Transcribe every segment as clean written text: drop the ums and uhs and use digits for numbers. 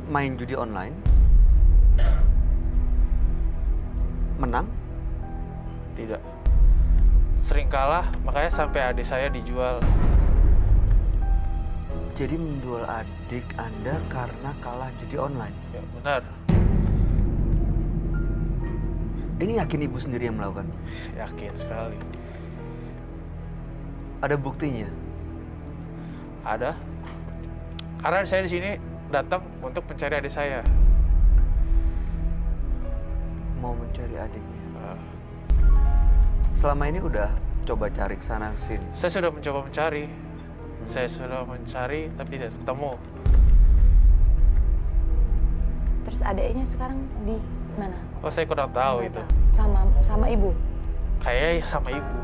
main judi online? Menang? Tidak. Sering kalah, makanya sampai adik saya dijual. Jadi menjual adik Anda karena kalah judi online? Ya, benar. Ini yakin ibu sendiri yang melakukan? Yakin sekali. Ada buktinya? Ada. Karena saya di sini datang untuk mencari adik saya. Mau mencari adiknya? Uh, Selama ini udah coba cari kesana sini? saya sudah mencoba mencari. Saya sudah mencari, tapi tidak ketemu. Terus adiknya sekarang di mana? Oh, saya kurang tahu Nggak itu. tahu. Sama ibu? Kayaknya sama ibu.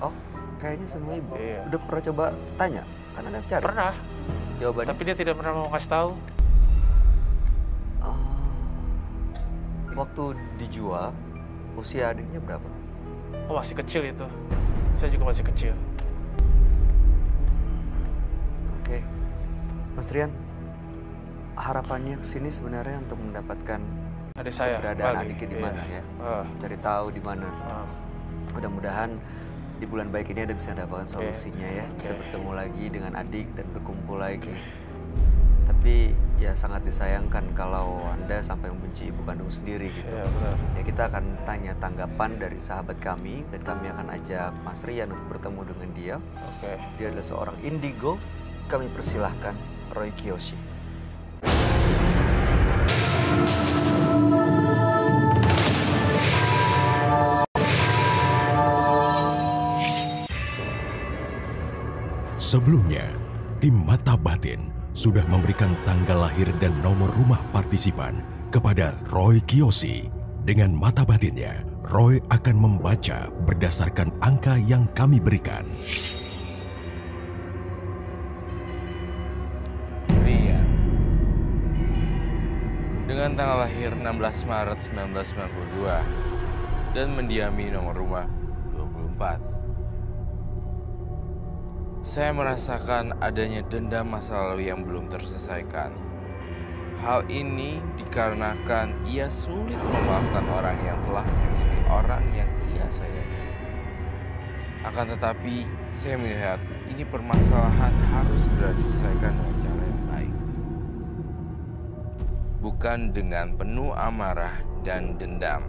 Oh, kayaknya sama ibu. Iya. Udah pernah coba tanya? Kan Anda cari? Pernah, Jawabannya? tapi dia tidak pernah mau kasih tahu. Oh. Waktu dijual, usia adiknya berapa? Oh, masih kecil itu. Saya juga masih kecil. Oke. Mas Rian, harapannya kesini sebenarnya untuk mendapatkan Adik saya keberadaan kembali. adiknya di Iya. mana ya? Ah, Cari tahu di mana. ah. Mudah-mudahan di bulan baik ini Anda bisa mendapatkan solusinya ya. Bisa Oke. bertemu lagi dengan adik dan berkumpul lagi. Tapi ya sangat disayangkan kalau Anda sampai membenci ibu kandung sendiri gitu. Iya, benar. Ya kita akan tanya tanggapan dari sahabat kami dan kami akan ajak Mas Rian untuk bertemu dengan dia. Oke. Dia adalah seorang indigo. Kami persilahkan Roy Kiyoshi. Sebelumnya, tim Mata Batin sudah memberikan tanggal lahir dan nomor rumah partisipan kepada Roy Kiyoshi. Dengan mata batinnya, Roy akan membaca berdasarkan angka yang kami berikan. Rian, dengan tanggal lahir 16 Maret 1992 dan mendiami nomor rumah 24. Saya merasakan adanya dendam masa lalu yang belum terselesaikan. Hal ini dikarenakan ia sulit memaafkan orang yang telah menyakiti orang yang ia sayangi. Akan tetapi, saya melihat ini permasalahan harus segera diselesaikan dengan cara yang baik. Bukan dengan penuh amarah dan dendam.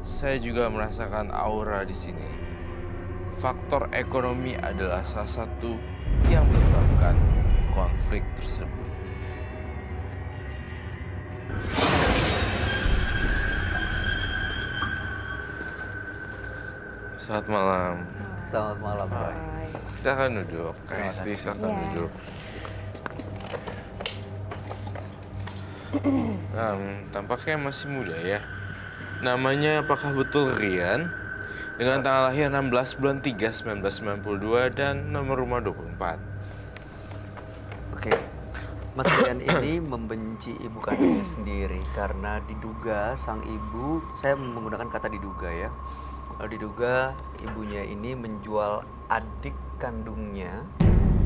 Saya juga merasakan aura di sini. Faktor ekonomi adalah salah satu yang menyebabkan konflik tersebut. Selamat malam. Selamat malam, Roy. Silakan duduk. Kak Esti, silakan Iya. duduk. Tampaknya masih muda ya. Namanya apakah betul Rian? Dengan tanggal lahir 16 bulan 3 1992 dan nomor rumah 24. Oke. Mas Rian ini membenci ibu kandungnya sendiri karena diduga sang ibu, saya menggunakan kata diduga ya. Diduga ibunya ini menjual adik kandungnya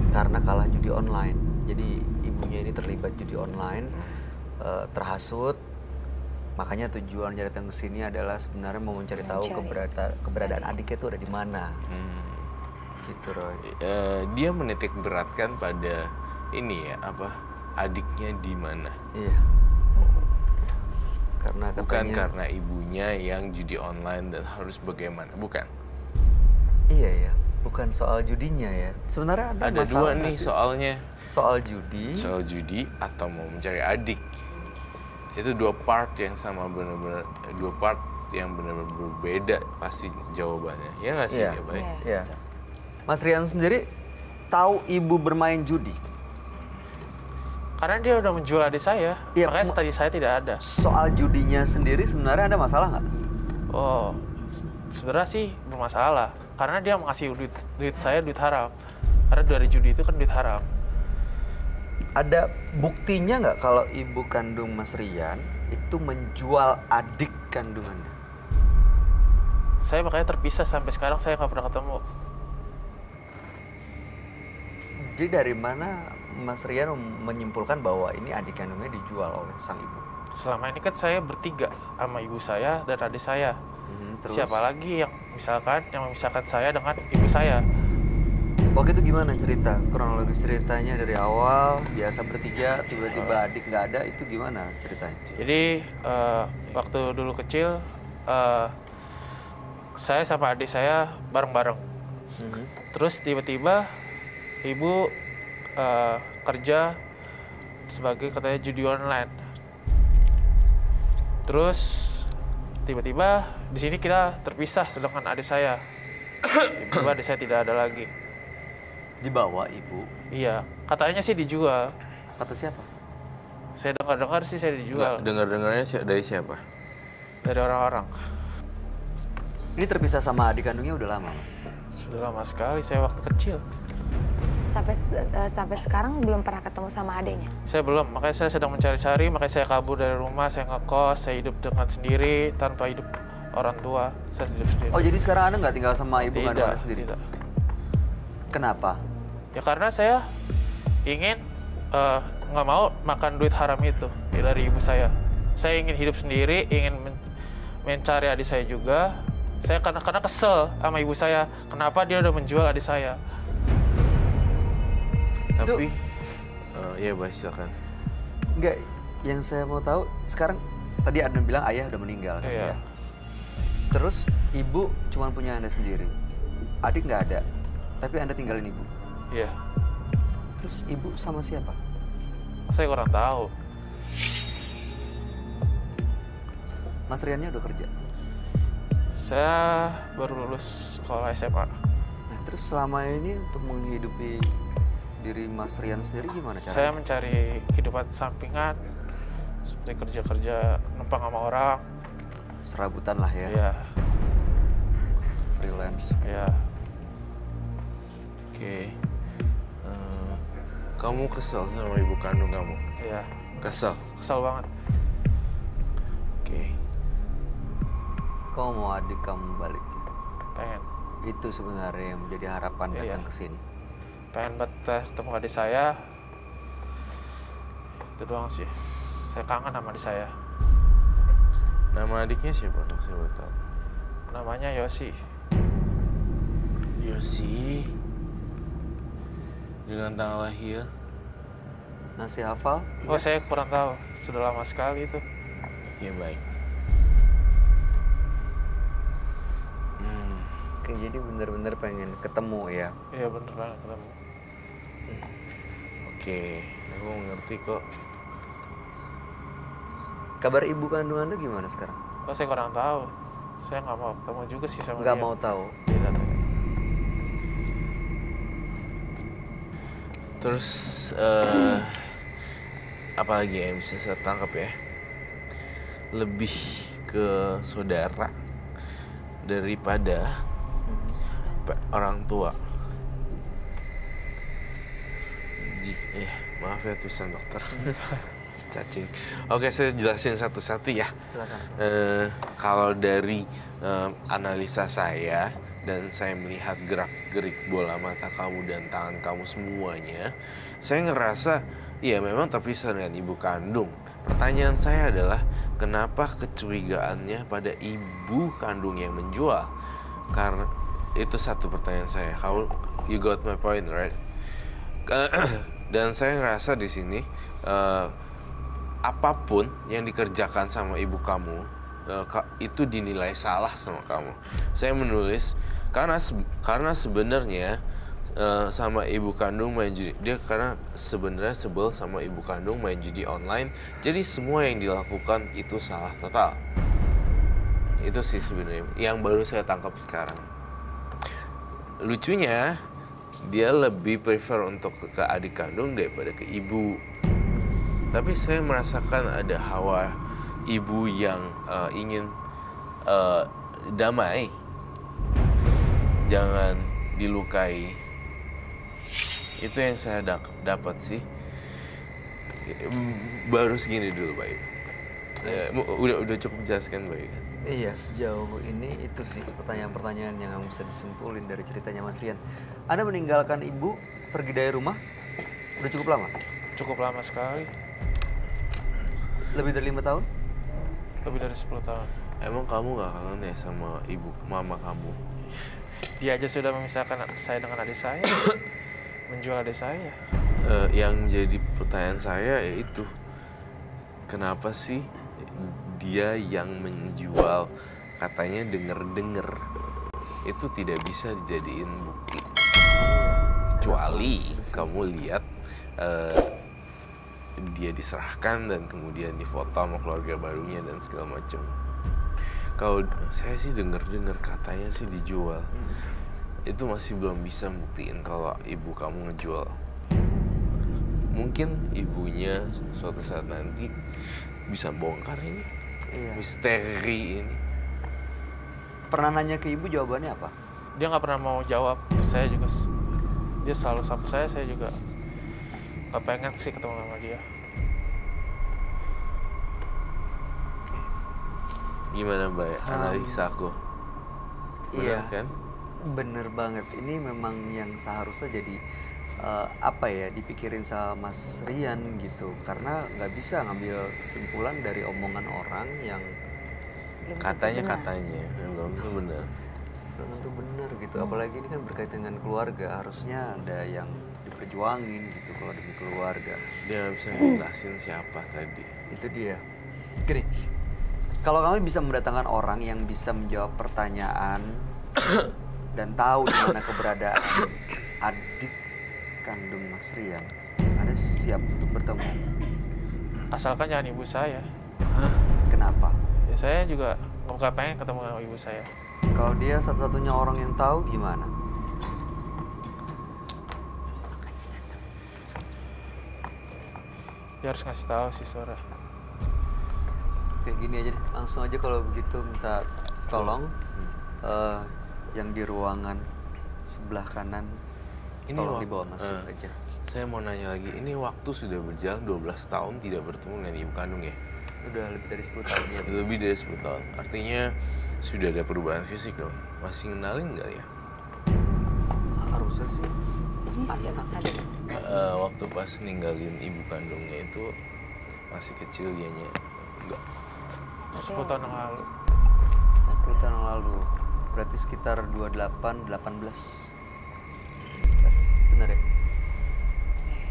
karena kalah judi online. Jadi ibunya ini terlibat judi online, terhasut. Makanya tujuan datang ke sini adalah sebenarnya mau mencari tahu keberadaan adiknya itu ada di mana. Gitu, Roy. Dia menitik beratkan pada ini ya, adiknya di mana? Iya. Karena Bukan katanya, karena ibunya yang judi online dan harus bagaimana, bukan? iya ya, bukan soal judinya ya. Sebenarnya ada Ada masalah dua nih nggak sih? soalnya. Soal judi. Soal judi atau mau mencari adik. Itu dua part yang sama benar-benar, dua part yang benar-benar berbeda pasti jawabannya. Ya nggak sih? Iya. Ya, baik. Iya. Mas Rian sendiri tahu ibu bermain judi? Karena dia udah menjual adik saya, Iya, makanya tadi saya tidak ada. Soal judinya sendiri sebenarnya ada masalah nggak? Oh, sebenarnya sih bermasalah. Karena dia mengasih duit saya duit haram. Karena dari judi itu kan duit haram. Ada buktinya nggak kalau ibu kandung Mas Rian itu menjual adik kandungannya? Saya makanya terpisah sampai sekarang saya nggak pernah ketemu. Jadi dari mana Mas Rian menyimpulkan bahwa ini adik kandungnya dijual oleh sang ibu? Selama ini kan saya bertiga sama ibu saya dan adik saya. Terus? Siapa lagi yang memisahkan saya dengan ibu saya? Waktu itu gimana cerita? Kronologis ceritanya dari awal, biasa bertiga, tiba-tiba adik nggak ada, itu gimana ceritanya? Jadi waktu dulu kecil, saya sama adik saya bareng-bareng. Terus tiba-tiba ibu kerja sebagai katanya judi online. Terus tiba-tiba di sini kita terpisah sedangkan adik saya. Tiba-tiba adik saya tidak ada lagi. Dibawa ibu? Iya, katanya sih dijual. Kata siapa? Saya dengar-dengar sih saya dijual Dengar-dengarnya dari siapa? dari orang-orang. Ini terpisah sama adik kandungnya udah lama, Mas? Sudah lama sekali, saya waktu kecil. Sampai sekarang belum pernah ketemu sama adiknya. Saya belum, makanya saya sedang mencari-cari, makanya saya kabur dari rumah, saya ngekos, saya hidup dengan sendiri, tanpa hidup orang tua, saya hidup sendiri. Oh, jadi sekarang Anda nggak tinggal sama ibu kandung Anda sendiri? Tidak. Kenapa? Ya karena saya ingin nggak mau makan duit haram itu dari ibu saya. Saya ingin hidup sendiri, ingin mencari adik saya juga. Saya karena kesel sama ibu saya, kenapa dia udah menjual adik saya. Tapi, ya Bas, silakan. Enggak, yang saya mau tahu sekarang tadi Anda bilang ayah udah meninggal kan? Iya. Ya? Terus ibu cuma punya Anda sendiri, adik nggak ada, tapi Anda tinggalin ibu. Iya. Terus ibu sama siapa? Saya kurang tahu. Mas Riannya udah kerja. Saya baru lulus sekolah SMA. Nah, terus selama ini untuk menghidupi diri Mas Rian sendiri gimana caranya? Saya mencari kehidupan sampingan, seperti kerja-kerja numpang sama orang. Serabutan lah ya, Iya, freelance. iya. Oke. Kamu kesel sama ibu kandung kamu? Iya, Kesel? kesel banget. Oke. Kau mau adik kamu balik? Pengen. Itu sebenarnya yang menjadi harapan Iya. datang ke sini. Pengen banget ketemu adik saya. Itu doang sih. Saya kangen sama adik saya. Nama adiknya siapa kalau saya boleh tahu? Namanya Yosi. Yosi. Dengan tanggal lahir. Masih hafal? Oh, saya kurang tahu. Sudah lama sekali itu. Ya baik. Oke, jadi benar-benar pengen ketemu ya. Iya, bener banget ketemu. Oke, aku ngerti kok. Kabar ibu kandung Anda gimana sekarang? Oh, saya kurang tahu. Saya nggak mau ketemu juga sih sama Nggak dia. mau tahu. Tidak. Terus apa lagi yang bisa saya tangkap ya? Lebih ke saudara daripada orang tua. Maaf ya tulisan dokter. Cacing. Oke, saya jelasin satu-satu ya. Silakan. Kalau dari analisa saya dan saya melihat gerak-gerik bola mata kamu dan tangan kamu semuanya, saya ngerasa ya memang terpisah dengan ibu kandung. Pertanyaan saya adalah kenapa kecurigaannya pada ibu kandung yang menjual? Karena itu satu pertanyaan saya. You got my point, right? Dan saya ngerasa di sini apapun yang dikerjakan sama ibu kamu itu dinilai salah sama kamu. Saya menulis karena sebenarnya sama ibu kandung main judi. Dia karena sebenarnya sebel sama ibu kandung main judi online. Jadi semua yang dilakukan itu salah total. Itu sih sebenarnya yang baru saya tangkap sekarang. Lucunya dia lebih prefer untuk ke adik kandung daripada ke ibu. Tapi saya merasakan ada hawa ibu yang ingin damai, jangan dilukai. Itu yang saya dapat sih. Baru segini dulu, Bayu. Udah cukup jelaskan, Bayu kan? Iya, sejauh ini itu sih pertanyaan-pertanyaan yang bisa disimpulin dari ceritanya Mas Rian. Anda meninggalkan ibu, pergi dari rumah? Udah cukup lama? Cukup lama sekali, Lebih dari 5 tahun? lebih dari 10 tahun. Emang kamu gak kangen ya sama ibu, mama kamu? Dia aja sudah memisahkan saya dengan adik saya, menjual adik saya. Yang jadi pertanyaan saya yaitu, kenapa sih dia yang menjual, katanya denger-denger, itu tidak bisa dijadiin bukti? Kecuali kamu lihat dia diserahkan dan kemudian difoto sama keluarga barunya dan segala macam. Kalau saya sih dengar-dengar katanya sih dijual. Itu masih belum bisa buktiin kalau ibu kamu ngejual. Mungkin ibunya suatu saat nanti bisa bongkar ini. Iya. Misteri ini. Pernah nanya ke ibu, jawabannya apa? Dia nggak pernah mau jawab. Saya juga, dia selalu sama saya juga nggak pengen sih ketemu sama dia. Gimana Mbak analisa aku? Iya. Benar kan? Bener banget. Ini memang yang seharusnya jadi dipikirin sama Mas Rian gitu. Karena nggak bisa ngambil kesimpulan dari omongan orang yang Katanya belum tentu benar. belum tentu benar gitu. Apalagi ini kan berkaitan dengan keluarga. Harusnya ada yang diperjuangin gitu kalau demi keluarga. Dia nggak bisa ngejelasin siapa tadi. Itu dia. Gini, kalau kami bisa mendatangkan orang yang bisa menjawab pertanyaan dan tahu di mana keberadaan adik kandung Mas Rian, Anda siap untuk bertemu? Asalkan jangan ibu saya. Hah? Kenapa? Ya, saya juga nggak pengen ketemu sama ibu saya. Kalau dia satu-satunya orang yang tahu, gimana? Dia harus ngasih tahu sih Sora. Oke, gini aja deh. Langsung aja kalau begitu minta tolong yang di ruangan sebelah kanan tolong dibawa masuk aja. Saya mau nanya lagi, ini waktu sudah berjalan 12 tahun tidak bertemu dengan ibu kandung ya? Udah lebih dari 10 tahun ya. Lebih dari 10 tahun, artinya sudah ada perubahan fisik dong? Masih ngenalin nggak ya? Harusnya sih. Waktu pas ninggalin ibu kandungnya itu masih kecil dianya? Enggak. 10 tahun yang lalu. 10 tahun yang lalu. Berarti sekitar 28, 18. Benar ya?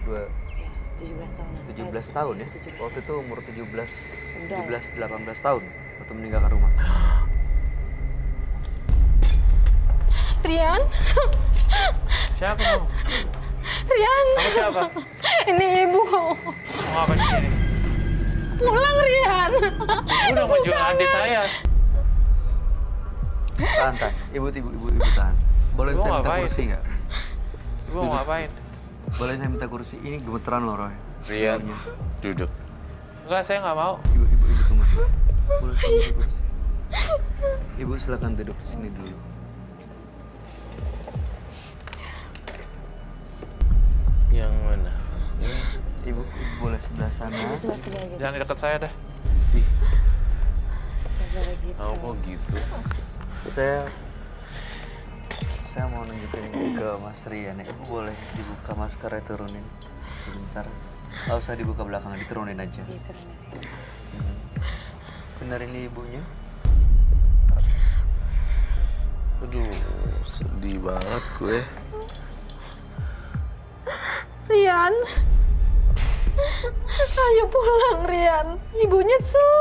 17 tahun. 17 tahun ya? 17. Waktu itu umur 17, Udah. 18 tahun waktu meninggalkan rumah. Rian, Siapa kamu? Rian. Kamu siapa? Ini ibu. Mau ngapain di sini? Pulang Rian. Ibu udah menjual adik saya. Tahan. Ibu tahan. Boleh Ibu saya minta ngapain? kursi nggak? Ibu mau ngapain? Boleh saya minta kursi? Ini gemeteran loh, Roy. Rian, Baunya. duduk. Enggak, saya nggak mau. Ibu tunggu. Boleh saya minta kursi? Ibu silakan duduk di sini dulu. Yang mana? Ini. Ibu boleh sebelah sana. Ibu sebelah sini aja. Jangan di dekat saya dah. Ih, Nggak boleh gitu. kamu kok gitu? Saya mau nunjukin ke Mas Rian ya. Ibu boleh dibuka maskernya, turunin sebentar. Nggak usah dibuka belakang, diturunin aja. Gitu, Rian. Benar ini ibunya? Aduh, sedih banget gue. Rian. Ayo pulang Rian. Ibu nyesel.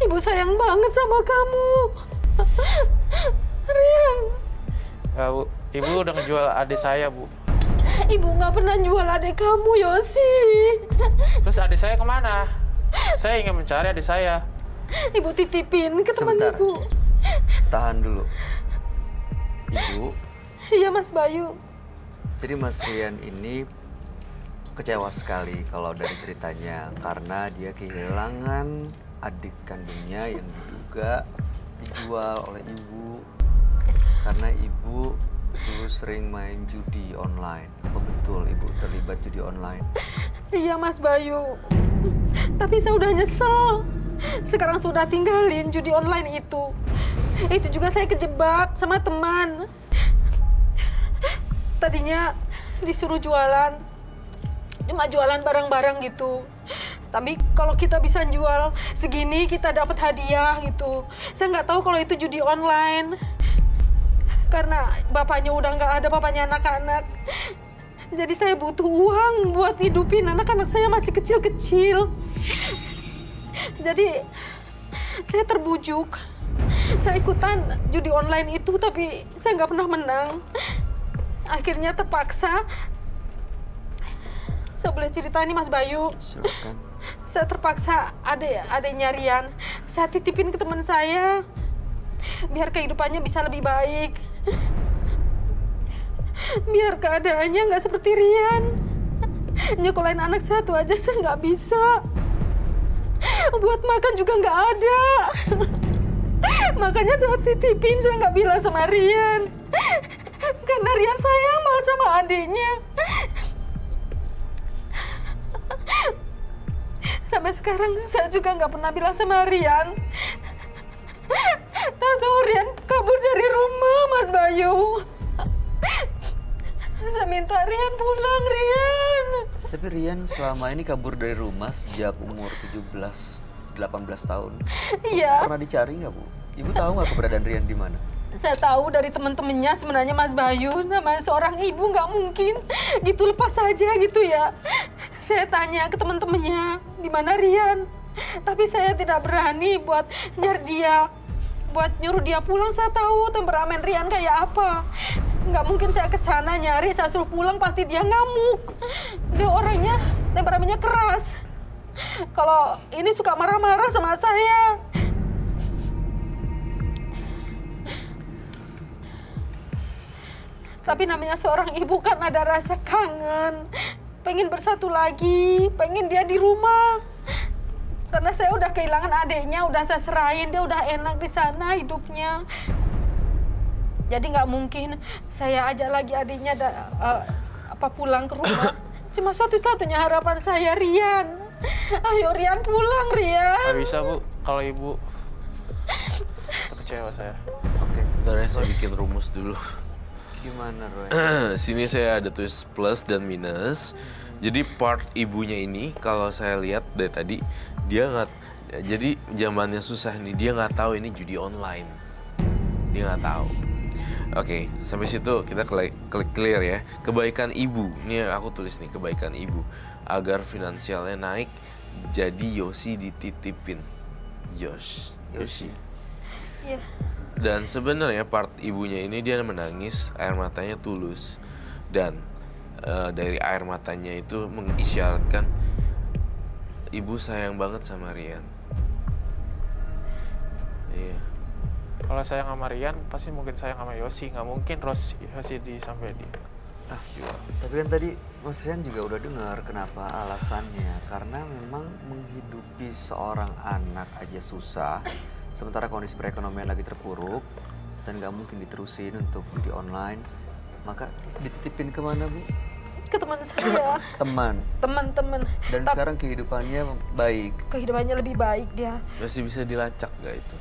Ibu sayang banget sama kamu. Rian. Enggak, Bu. Ibu udah ngejual adik saya, Bu. Ibu nggak pernah jual adik kamu, Yosi. Terus adik saya kemana? Saya ingin mencari adik saya. Ibu titipin ke teman Sebentar. ibu. Tahan dulu. Ibu, Iya Mas Bayu. jadi Mas Rian ini kecewa sekali kalau dari ceritanya karena dia kehilangan adik kandungnya yang diduga dijual oleh ibu karena ibu dulu sering main judi online. Apa betul ibu terlibat judi online? Iya Mas Bayu. Tapi saya udah nyesel. Sekarang sudah tinggalin judi online itu. Itu juga saya kejebak sama teman. tadinya disuruh jualan, cuma jualan barang-barang gitu. Tapi kalau kita bisa jual segini, kita dapat hadiah gitu. Saya nggak tahu kalau itu judi online. Karena bapaknya udah nggak ada, bapaknya anak-anak. Jadi saya butuh uang buat hidupin anak-anak saya masih kecil-kecil. Jadi saya terbujuk. Saya ikutan judi online itu, tapi saya nggak pernah menang. Akhirnya terpaksa. Saya boleh cerita ini Mas Bayu? Silakan. Saya terpaksa adiknya Rian. Saya titipin ke teman saya. Biar kehidupannya bisa lebih baik. Biar keadaannya nggak seperti Rian. Nyekolahin anak satu aja saya nggak bisa. Buat makan juga nggak ada. Makanya saya titipin, saya nggak bilang sama Rian. Karena Rian sayang banget sama adiknya. Sampai sekarang saya juga nggak pernah bilang sama Rian. Tahu Rian kabur dari rumah, Mas Bayu. Saya minta Rian pulang, Rian. Tapi Rian selama ini kabur dari rumah sejak umur 17-18 tahun. Iya. Pernah dicari nggak, Bu? Ibu tahu nggak keberadaan Rian di mana? Saya tahu dari teman-temannya sebenarnya Mas Bayu, namanya seorang ibu nggak mungkin gitu lepas saja gitu ya. Saya tanya ke teman-temannya, di mana Rian? Tapi saya tidak berani buat nyari dia, buat nyuruh dia pulang. Saya tahu temperamen Rian kayak apa. Nggak mungkin saya kesana nyari, saya suruh pulang pasti dia ngamuk. Dia orangnya temperamennya keras. Kalau ini suka marah-marah sama saya. Tapi namanya seorang ibu kan ada rasa kangen. Pengen bersatu lagi, pengen dia di rumah. Karena saya udah kehilangan adiknya, udah saya serahin, dia udah enak di sana hidupnya. Jadi nggak mungkin saya ajak lagi adiknya pulang ke rumah. Cuma satu-satunya harapan saya Rian. Ayo Rian pulang, Rian. Nggak bisa, Bu. Kalau Ibu kecewa saya. Oke. Bentar ya, saya bikin rumus dulu. Gimana, Roy? Sini saya ada tulis plus dan minus. Jadi part ibunya ini kalau saya lihat dari tadi dia nggak, jadi zamannya susah nih, dia nggak tahu ini judi online, dia nggak tahu. Oke, sampai situ kita klik clear ya. Kebaikan ibu, ini aku tulis nih, kebaikan ibu agar finansialnya naik. Jadi Yosi dititipin, Yosi. Iya. Dan sebenarnya part ibunya ini dia menangis, air matanya tulus. Dan dari air matanya itu mengisyaratkan ibu sayang banget sama Rian. Iya. Kalau sayang sama Rian, pasti mungkin sayang sama Yosi. Nggak mungkin Yosi sampai di... Tapi kan tadi Mas Rian juga udah dengar kenapa alasannya. Karena memang menghidupi seorang anak aja susah. Sementara kondisi perekonomian lagi terpuruk. Dan nggak mungkin diterusin untuk judi online. Maka dititipin kemana, Bu? Ke teman saya. Teman-teman. Dan sekarang kehidupannya baik. Kehidupannya lebih baik dia. Masih bisa dilacak nggak itu?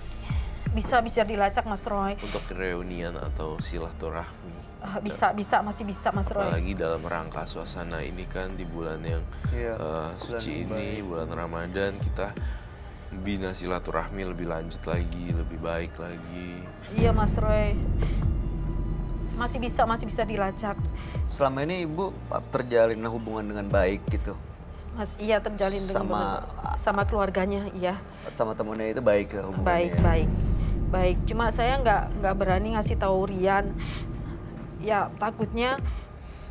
Bisa dilacak Mas Roy. Untuk reunian atau silaturahmi. Masih bisa Mas Roy. Apalagi dalam rangka suasana ini kan di bulan yang suci ini, bulan Ramadan, kita bina silaturahmi lebih lanjut lagi, lebih baik lagi. Iya Mas Roy. Masih bisa dilacak. Selama ini Ibu terjalin hubungan dengan baik gitu? Mas, iya terjalin dengan sama keluarganya, iya. Sama temennya itu baik ya hubungannya? Baik. Cuma saya nggak berani ngasih tahu Rian. Ya takutnya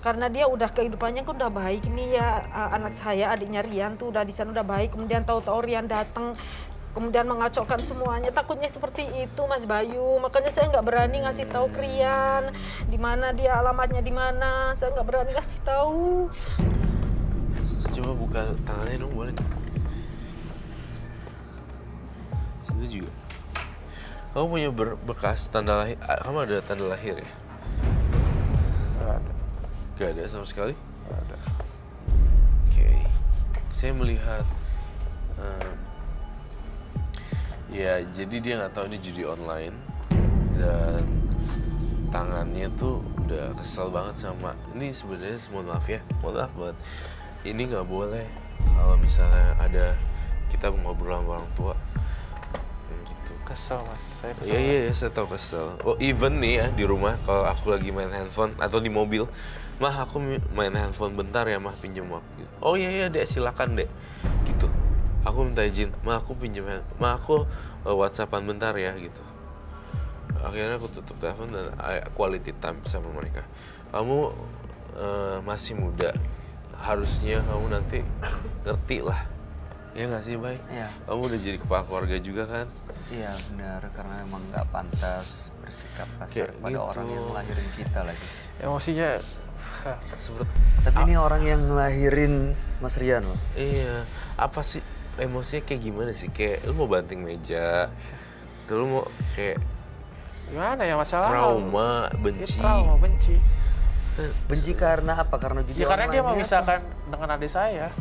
karena dia udah kehidupannya kan udah baik nih ya, anak saya adiknya Rian tuh udah di sana udah baik, kemudian tahu-tahu Rian datang kemudian mengacaukan semuanya. Takutnya seperti itu Mas Bayu, makanya saya nggak berani ngasih tahu ke Rian di mana dia, alamatnya di mana. Saya nggak berani ngasih tahu. Coba buka tangannya dong, boleh nggak? Situ juga. Kamu punya bekas tanda lahir? Kamu ada tanda lahir ya? Nggak ada. Gak ada sama sekali? Nggak ada. Oke. Saya melihat ya, jadi dia nggak tahu ini judi online dan tangannya tuh udah kesel banget sama ini. Sebenarnya mohon maaf ya, mohon maaf banget, ini nggak boleh kalau misalnya ada kita ngobrol sama orang tua gitu. Kesel mas, saya kesel. Iya, saya tahu kesel. Oh, even nih ya di rumah kalau aku lagi main handphone atau di mobil, mah aku main handphone bentar ya mah, pinjam waktu. Oh iya dek, silakan dek, gitu. Aku minta izin, mah aku pinjam, mah aku WhatsAppan bentar ya gitu. Akhirnya aku tutup telepon dan quality time sama mereka. Kamu masih muda, harusnya kamu nanti ngerti lah. Ya nggak sih, Bay? Iya. Kamu udah jadi kepala keluarga juga kan? Iya benar, karena emang nggak pantas bersikap kasar Kayak pada gitu. orang yang ngelahirin kita lagi. Emosinya, Seperti Tapi ini orang yang ngelahirin Mas Rian loh. iya, apa sih emosinya kayak gimana sih? Kayak lu mau banting meja, terus lu mau kayak gimana ya masalah? trauma, Dia benci. trauma, benci. Benci karena apa? Karena juga Ya karena dia online-nya memisahkan dengan adik saya.